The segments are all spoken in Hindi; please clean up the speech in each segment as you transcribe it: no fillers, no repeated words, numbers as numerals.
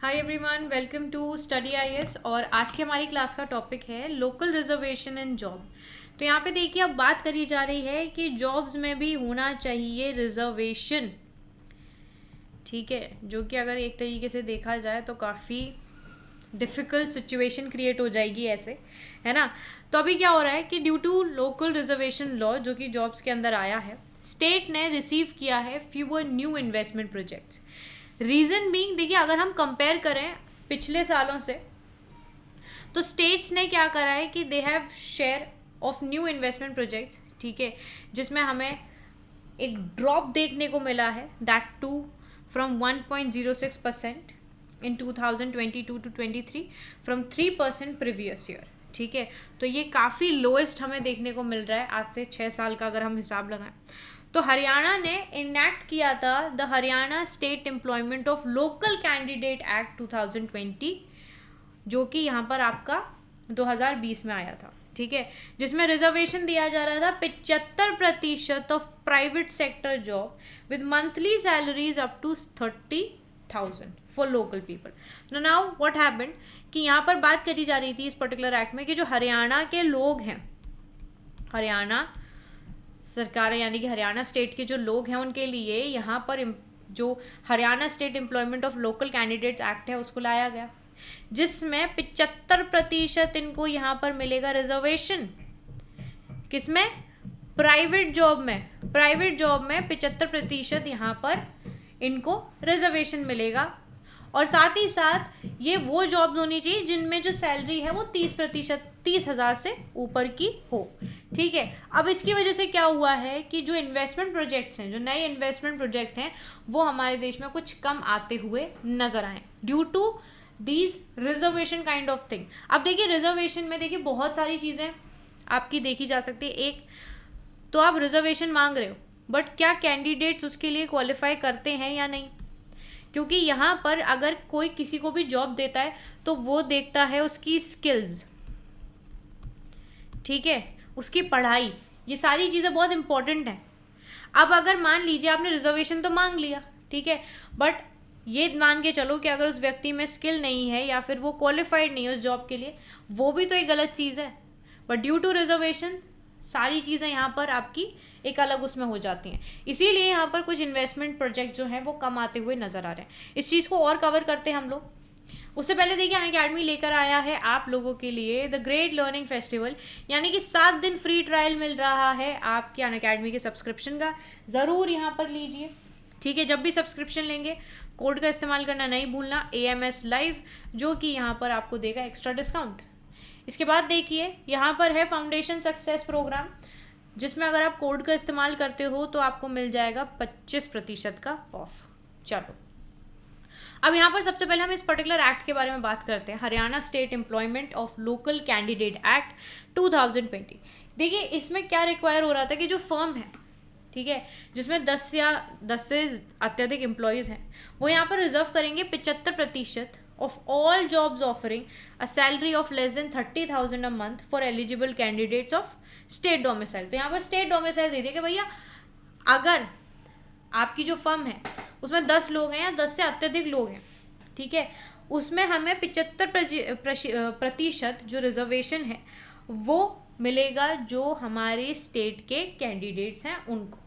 Hi everyone, welcome to study IAS. और आज की हमारी क्लास का टॉपिक है लोकल रिजर्वेशन इन जॉब। तो यहाँ पे देखिए, अब बात करी जा रही है कि जॉब्स में भी होना चाहिए रिजर्वेशन। ठीक है, जो कि अगर एक तरीके से देखा जाए तो काफ़ी डिफ़िकल्ट सिचुएशन क्रिएट हो जाएगी ऐसे, है ना। तो अभी क्या हो रहा है कि due to local reservation law जो कि जॉब्स के अंदर आया है, स्टेट ने रिसीव किया है fewer new investment projects. Reason being, देखिए अगर हम कंपेयर करें पिछले सालों से, तो स्टेट्स ने क्या करा है कि they have share of new investment projects, ठीक है, जिसमें हमें एक ड्रॉप देखने को मिला है, that too from 1.06% in 2022 to 23 from 3% previous year. ठीक है, तो ये काफ़ी लोएस्ट हमें देखने को मिल रहा है आज से 6 साल का अगर हम हिसाब लगाएं। तो हरियाणा ने इनैक्ट किया था the Haryana state employment of local candidate act 2020, जो कि यहाँ पर आपका 2020 में आया था। ठीक है, जिसमें रिजर्वेशन दिया जा रहा था 75% of private sector job with monthly salaries up to 30,000 for local people. Now what happened कि यहाँ पर बात करी जा रही थी इस पर्टिकुलर एक्ट में कि जो हरियाणा के लोग हैं, हरियाणा सरकार यानी कि हरियाणा स्टेट के जो लोग हैं, उनके लिए यहाँ पर जो Haryana state employment of local candidates act है उसको लाया गया, जिसमें 75% इनको यहाँ पर मिलेगा रिजर्वेशन। किसमें? प्राइवेट जॉब में। प्राइवेट जॉब में 75% यहाँ पर इनको रिजर्वेशन मिलेगा। और साथ ही साथ ये वो जॉब्स होनी चाहिए जिनमें जो सैलरी है वो 30,000 से ऊपर की हो। ठीक है, अब इसकी वजह से क्या हुआ है कि जो इन्वेस्टमेंट प्रोजेक्ट्स हैं, जो नए इन्वेस्टमेंट प्रोजेक्ट हैं, वो हमारे देश में कुछ कम आते हुए नजर आए due to these reservation kind of thing. अब देखिए, रिजर्वेशन में देखिए बहुत सारी चीज़ें आपकी देखी जा सकती है। एक तो आप रिजर्वेशन मांग रहे हो, बट क्या कैंडिडेट्स उसके लिए क्वालिफाई करते हैं या नहीं, क्योंकि यहाँ पर अगर कोई किसी को भी जॉब देता है तो वो देखता है उसकी स्किल्स, ठीक है, उसकी पढ़ाई, ये सारी चीज़ें बहुत इंपॉर्टेंट हैं। अब अगर मान लीजिए आपने रिजर्वेशन तो मांग लिया, ठीक है, बट ये मान के चलो कि अगर उस व्यक्ति में स्किल नहीं है या फिर वो क्वालिफाइड नहीं है उस जॉब के लिए, वो भी तो एक गलत चीज़ है। बट ड्यू टू रिजर्वेशन सारी चीज़ें यहाँ पर आपकी एक अलग उसमें हो जाती हैं, इसीलिए यहाँ पर कुछ इन्वेस्टमेंट प्रोजेक्ट जो हैं वो कम आते हुए नज़र आ रहे हैं। इस चीज़ को और कवर करते हैं हम लोग। उससे पहले देखिए, अनअकैडमी लेकर आया है आप लोगों के लिए द ग्रेट लर्निंग फेस्टिवल, यानी कि 7 दिन फ्री ट्रायल मिल रहा है आपके अनअकैडमी के सब्सक्रिप्शन का। ज़रूर यहाँ पर लीजिए, ठीक है। जब भी सब्सक्रिप्शन लेंगे कोड का इस्तेमाल करना नहीं भूलना, AMS लाइव, जो कि यहाँ पर आपको देगा एक्स्ट्रा डिस्काउंट। इसके बाद देखिए, यहाँ पर है फाउंडेशन सक्सेस प्रोग्राम, जिसमें अगर आप कोड का इस्तेमाल करते हो तो आपको मिल जाएगा 25% का ऑफ। चलो, अब यहाँ पर सबसे पहले हम इस पर्टिकुलर एक्ट के बारे में बात करते हैं, Haryana state employment of local candidate act 2020। देखिए, इसमें क्या रिक्वायर हो रहा था कि जो फर्म है, ठीक है, जिसमें 10 से अत्यधिक एम्प्लॉयज़ हैं, वो यहाँ पर रिजर्व करेंगे 75% of all jobs offering a salary of less than 30,000 a month for eligible candidates of state domicile। तो यहाँ पर स्टेट डोमिसाइल दे दिया कि भैया अगर आपकी जो फर्म है उसमें 10 लोग हैं या 10 से अत्यधिक लोग हैं, ठीक है, उसमें हमें 75% जो रिजर्वेशन है वो मिलेगा जो हमारे स्टेट के कैंडिडेट्स हैं उनको।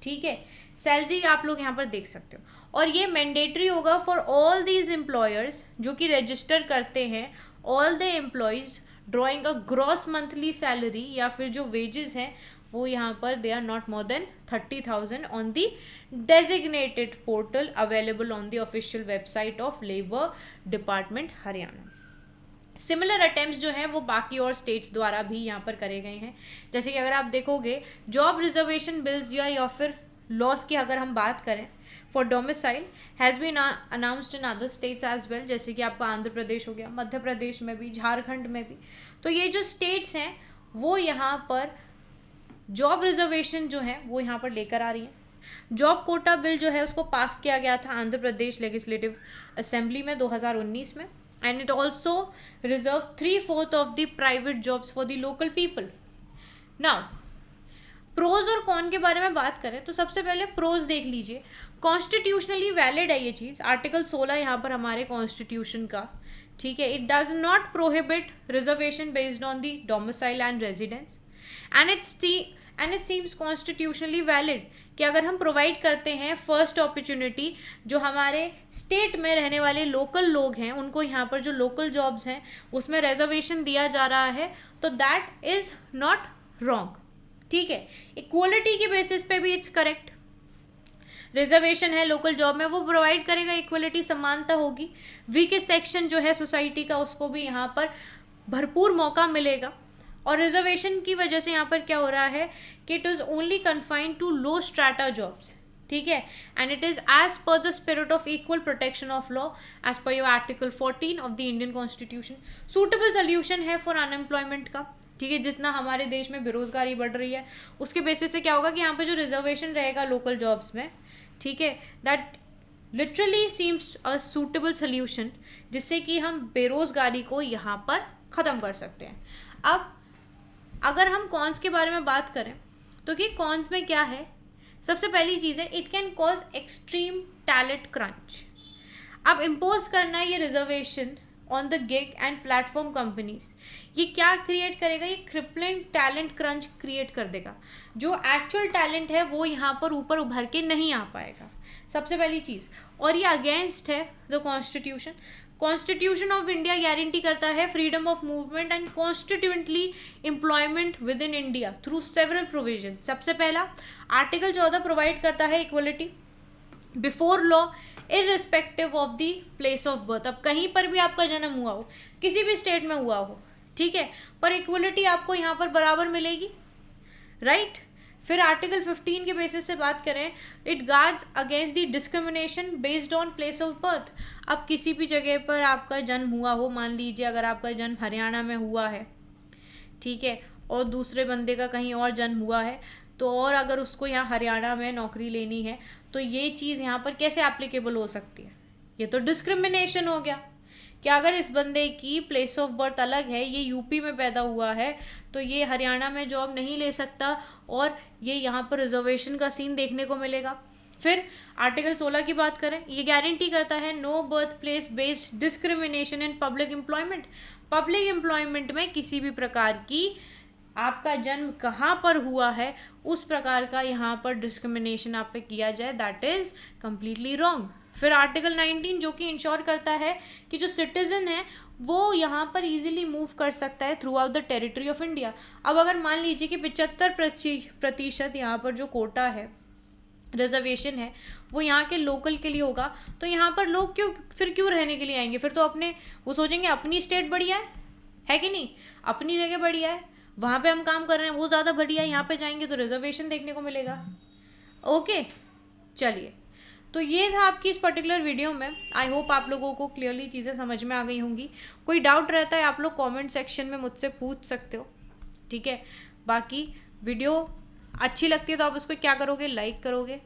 ठीक है, सैलरी आप लोग यहाँ पर देख सकते हो, और ये मैंडेटरी होगा फॉर ऑल दीज एम्प्लॉयर्स जो कि रजिस्टर करते हैं, all the employees drawing a gross monthly salary, या फिर जो वेजेस हैं वो यहाँ पर they are not more than 30,000 on the designated portal available on the official website of labour department Haryana. Similar attempts जो हैं वो बाकी और स्टेट्स द्वारा भी यहाँ पर करे गए हैं। जैसे कि अगर आप देखोगे जॉब रिजर्वेशन बिल्स या फिर लॉस की अगर हम बात करें for domicile has been announced in other states as well, जैसे कि आपका आंध्र प्रदेश हो गया, मध्य प्रदेश में भी, झारखंड में भी। तो ये जो स्टेट्स हैं वो यहाँ पर जॉब रिजर्वेशन जो है वो यहाँ पर लेकर आ रही हैं। जॉब कोटा बिल जो है उसको पास किया गया था आंध्र प्रदेश लेजिस्लेटिव असेंबली में 2019 में, and it also reserved 3/4 of the private jobs for the local people. Now, pros और कॉन के बारे में बात करें तो सबसे पहले प्रोज देख लीजिए। कॉन्स्टिट्यूशनली वैलिड है ये चीज़, आर्टिकल 16 यहाँ पर हमारे कॉन्स्टिट्यूशन का, ठीक है। It does not prohibit reservation based on the domicile and residence and it seems constitutionally valid कि अगर हम प्रोवाइड करते हैं फर्स्ट अपॉर्चुनिटी जो हमारे स्टेट में रहने वाले लोकल लोग हैं उनको, यहाँ पर जो लोकल जॉब्स हैं उसमें रिजर्वेशन दिया जा रहा है, तो दैट इज़ नॉट रॉन्ग, ठीक है। इक्वलिटी के बेसिस पे भी इट्स करेक्ट। रिजर्वेशन है लोकल जॉब में, वो प्रोवाइड करेगा, इक्वलिटी, समानता होगी। वीकेस्ट सेक्शन जो है सोसाइटी का उसको भी यहाँ पर भरपूर मौका मिलेगा। और रिजर्वेशन की वजह से यहाँ पर क्या हो रहा है कि it is only confined to low strata jobs, ठीक है। And it is as per the spirit of equal protection of law as per your article 14 of the Indian constitution. Suitable solution है फॉर अनएम्प्लॉयमेंट का, ठीक है। जितना हमारे देश में बेरोजगारी बढ़ रही है उसके बेसिस से क्या होगा कि यहाँ पर जो रिजर्वेशन रहेगा लोकल जॉब्स में, ठीक है, that literally seems a suitable solution, जिससे कि हम बेरोजगारी को यहाँ पर ख़त्म कर सकते हैं। अब अगर हम कॉन्स के बारे में बात करें तो कि कॉन्स में क्या है, सबसे पहली चीज़ है it can cause extreme talent crunch. अब इम्पोज करना है ये reservation on the gig and platform companies, ये क्या क्रिएट करेगा, ये क्रिपलिंग टैलेंट क्रंच क्रिएट कर देगा। जो एक्चुअल टैलेंट है वो यहाँ पर ऊपर उभर के नहीं आ पाएगा, सबसे पहली चीज़। और ये अगेंस्ट है the constitution. Constitution of India guarantee करता है freedom of movement and constituently employment within India through several provision. सबसे पहला आर्टिकल 14 प्रोवाइड करता है equality before law irrespective of the place of birth. अब कहीं पर भी आपका जन्म हुआ हो, किसी भी स्टेट में हुआ हो, ठीक है, पर इक्वलिटी आपको यहाँ पर बराबर मिलेगी, राइट। फिर आर्टिकल 15 के बेसिस से बात करें, it guards against the discrimination based on place of birth. अब किसी भी जगह पर आपका जन्म हुआ हो, मान लीजिए अगर आपका जन्म हरियाणा में हुआ है, ठीक है, और दूसरे बंदे का कहीं और जन्म हुआ है, तो और अगर उसको यहाँ हरियाणा में नौकरी लेनी है तो ये चीज़ यहाँ पर कैसे एप्लीकेबल हो सकती है, ये तो डिस्क्रिमिनेशन हो गया। कि अगर इस बंदे की प्लेस ऑफ बर्थ अलग है, ये यूपी में पैदा हुआ है, तो ये हरियाणा में जॉब नहीं ले सकता और ये यहाँ पर रिजर्वेशन का सीन देखने को मिलेगा। फिर आर्टिकल 16 की बात करें, ये गारंटी करता है no birth place based discrimination in public employment. Public employment में किसी भी प्रकार की आपका जन्म कहाँ पर हुआ है उस प्रकार का यहाँ पर डिस्क्रिमिनेशन आप पे किया जाए, दैट इज़ कम्प्लीटली रॉन्ग। फिर आर्टिकल 19 जो कि इंश्योर करता है कि जो सिटीजन है वो यहाँ पर इजीली मूव कर सकता है through out the territory of India. अब अगर मान लीजिए कि 75% यहाँ पर जो कोटा है, रिजर्वेशन है, वो यहाँ के लोकल के लिए होगा, तो यहाँ पर लोग क्यों रहने के लिए आएंगे? फिर तो वो सोचेंगे अपनी स्टेट बढ़िया है कि नहीं, अपनी जगह बढ़िया है, वहाँ पे हम काम कर रहे हैं वो ज़्यादा बढ़िया है, यहाँ पे जाएंगे तो रिजर्वेशन देखने को मिलेगा। ओके, चलिए, तो ये था आपकी इस पर्टिकुलर वीडियो में। आई होप आप लोगों को क्लियरली चीज़ें समझ में आ गई होंगी। कोई डाउट रहता है आप लोग कमेंट सेक्शन में मुझसे पूछ सकते हो, ठीक है। बाकी वीडियो अच्छी लगती है तो आप उसको क्या करोगे, लाइक करोगे,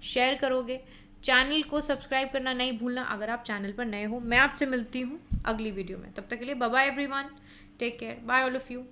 शेयर करोगे, चैनल को सब्सक्राइब करना नहीं भूलना अगर आप चैनल पर नए हो। मैं आपसे मिलती हूँ अगली वीडियो में, तब तक के लिए bye bye everyone, take care, bye all of you.